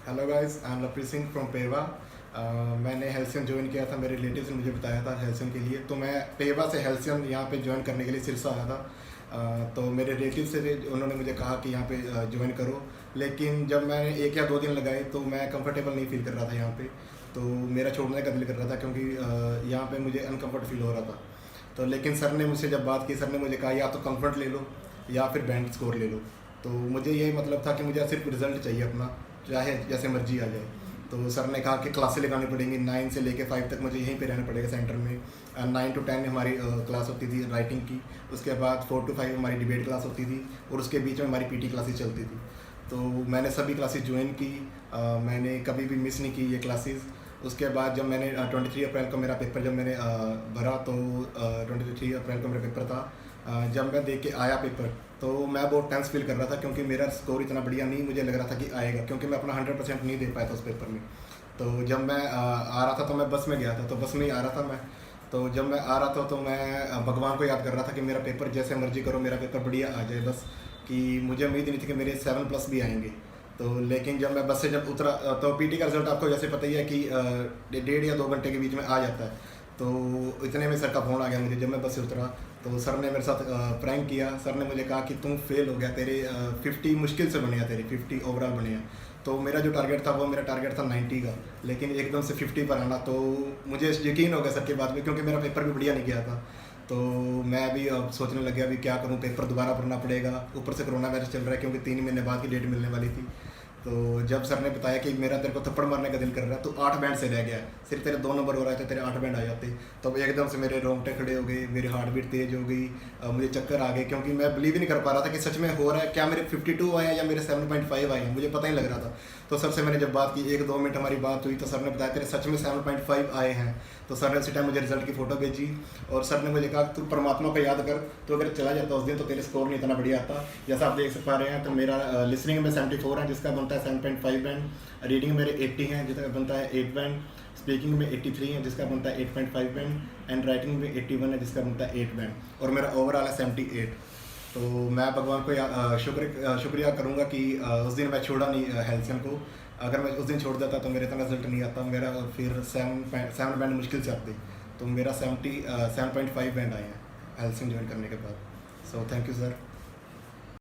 Hello guys, I am Lovepreet Singh from पेवा। मैंने Halcyon join किया था, मेरे रिलेटिव्स ने मुझे बताया था हेल्सियन के लिए, तो मैं पेवा से हेल्सियन यहाँ पे ज्वाइन करने के लिए सिरसा आया था। तो मेरे रिलेटिव से उन्होंने मुझे कहा कि यहाँ पे ज्वाइन करो, लेकिन जब मैंने 1 या 2 दिन लगाए तो मैं कंफर्टेबल नहीं फील कर रहा था यहाँ पे। तो मेरा छोड़ने का दिल कर रहा था क्योंकि यहाँ पे मुझे अनकम्फर्ट फील हो रहा था। तो लेकिन सर ने मुझसे जब बात की, सर ने मुझे कहा या तो कंफर्ट ले लो या फिर बैंड स्कोर ले लो। तो मुझे यही मतलब था कि मुझे सिर्फ रिजल्ट चाहिए अपना, चाहे जैसे मर्जी आ जाए। तो सर ने कहा कि क्लासें लगानी पड़ेंगी, 9 से लेके 5 तक मुझे यहीं पे रहना पड़ेगा सेंटर में। 9 to 10 हमारी क्लास होती थी राइटिंग की, उसके बाद 4 to 5 हमारी डिबेट क्लास होती थी, और उसके बीच में हमारी पीटी क्लासेस चलती थी। तो मैंने सभी क्लासेस ज्वाइन की, मैंने कभी भी मिस नहीं की ये क्लासेस। उसके बाद जब मैंने 23 अप्रैल को मेरा पेपर जब मैंने भरा, तो 23 अप्रैल को मेरा पेपर था। जब मैं दे के आया पेपर, तो मैं बहुत टेंस फील कर रहा था क्योंकि मेरा स्कोर इतना बढ़िया नहीं मुझे लग रहा था कि आएगा, क्योंकि मैं अपना 100% नहीं दे पाया था उस पेपर में। तो जब मैं आ रहा था तो मैं बस में गया था, तो बस में ही आ रहा था मैं। तो जब मैं आ रहा था तो मैं भगवान को याद कर रहा था कि मेरा पेपर जैसे मर्जी करो, मेरा पेपर बढ़िया आ जाए बस। कि मुझे उम्मीद नहीं थी कि मेरे 7+ भी आएंगे। तो लेकिन जब मैं बस से जब उतरा, तो पीटी का रिजल्ट आपको जैसे पता ही है कि 1.5 या 2 घंटे के बीच में आ जाता है। तो इतने में सर का फ़ोन आ गया मुझे जब मैं बस से उतरा। तो सर ने मेरे साथ प्रैंक किया। सर ने मुझे कहा कि तुम फेल हो गया, तेरे 50 मुश्किल से बने हैं, तेरे 50 ओवरऑल बने हैं। तो मेरा जो टारगेट था वो मेरा टारगेट था 90 का, लेकिन एकदम से 50 पर आना, तो मुझे यकीन हो गया सर के बाद में, क्योंकि मेरा पेपर भी बढ़िया नहीं गया था। तो मैं भी अब सोचने लग गया अभी क्या करूं, पेपर दोबारा भरना पड़ेगा, ऊपर से कोरोना वायरस चल रहा है क्योंकि 3 महीने बाद की डेट मिलने वाली थी। तो जब सर ने बताया कि मेरा तेरे को थप्पड़ मारने का दिल कर रहा है, तो 8 बैंड से रह गया, सिर्फ तेरे 2 नंबर हो रहा है, तो तेरे 8 बैंड आ जाते। तब एकदम से मेरे रोंगटे खड़े हो गए, मेरी हार्ट बीट तेज हो गई, मुझे चक्कर आ गए, क्योंकि मैं बिलीव ही नहीं कर पा रहा था कि सच में हो रहा है, क्या मेरे 52 आए हैं या मेरे 7.5 आए हैं, मुझे पता ही लग रहा था। तो सर से मैंने जब बात की, 1-2 मिनट हमारी बात हुई, तो सर ने बताया तेरे सच में 7.5 आए हैं। तो सर ने उसी टाइम मुझे रिजल्ट की फ़ोटो भेजी, और सर ने मुझे कहा तू परमात्मा को याद कर, तो अगर चला जाता उस दिन तो तेरे स्कोर नहीं इतना बढ़िया आता। जैसा आप देख पा रहे हैं, तो मेरा लिसनिंग में 74 है जिसका बनता है 7.5 बैंड, रीडिंग मेरे 80 हैं जिसका बनता है 8 बैंड, स्पीकिंग में 83 है जिसका बनता है 8.5 बैंड, एंड राइटिंग में 81 है जिसका बनता है 8 बैंड, और मेरा ओवरऑल है 78। तो मैं भगवान को शुक्रिया करूँगा कि उस दिन मैं छोड़ा नहीं हेल्सियन को। अगर मैं उस दिन छोड़ देता तो मेरा इतना रिजल्ट नहीं आता, मेरा फिर 7 बैंड मुश्किल से आते। तो मेरा 7.5 बैंड आए हैं हेल्सियन ज्वाइन करने के बाद। So thank you sir.